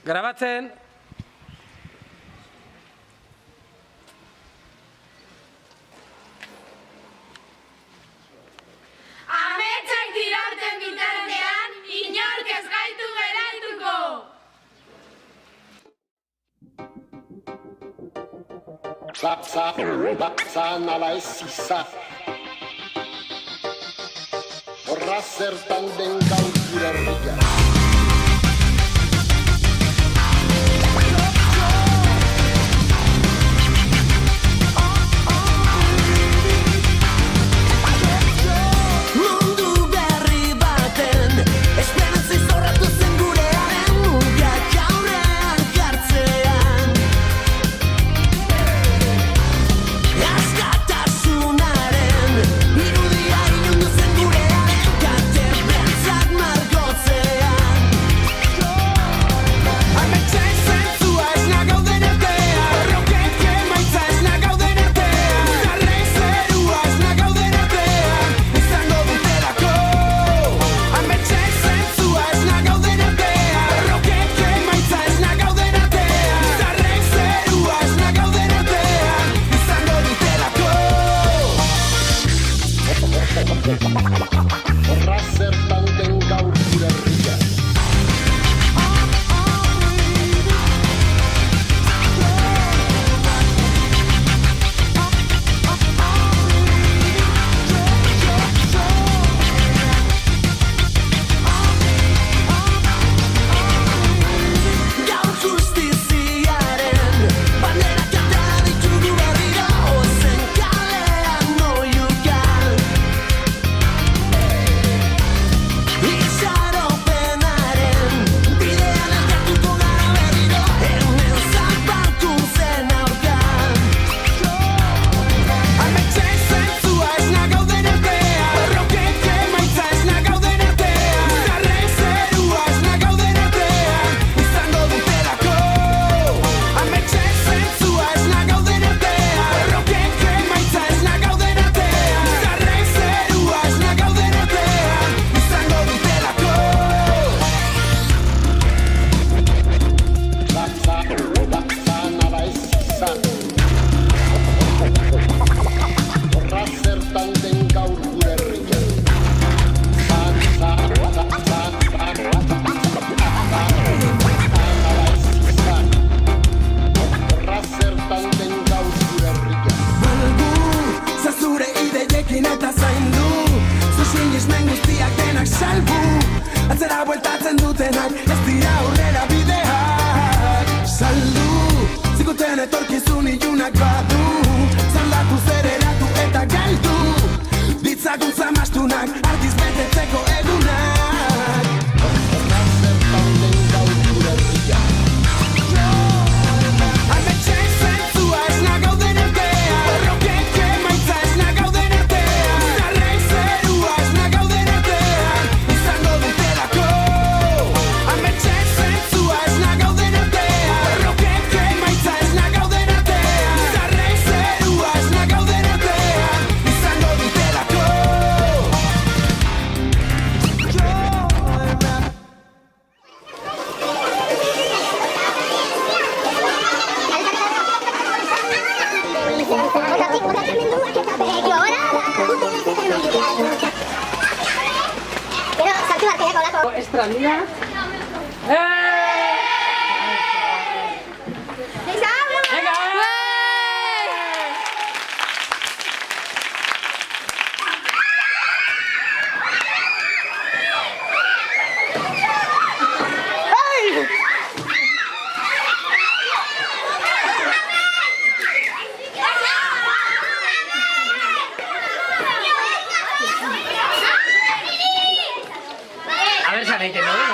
Grabatzen. Ametsak dirauten bitartean, inork ez gaitu geratuko! Zan ala ez izan. Horra zertan den gaur gure herria. Horra zertan den gaur gure herria. Atzera bueltatzen dutenak ez dira aurrera bideak. Saldu, zikuten etorkizun ilunak badu. Zaldatu zereratu eta galdu. Ditzagun zamastunak argiz betetzeko egunak. Horra zertan den gaur gure herria. Ametxek zentzua ez nagauden artean. Borrokek emaitza ez nagauden artean. Zarrek zerua ez nagauden artean. Izango dutelako. Ametxek zentzua ez nagauden artean. Borrokek emaitza ez nagauden artean. Zarrek zerua ez nagauden artean. Izango dutelako. Estranía. A ver, Sanete, ¿no?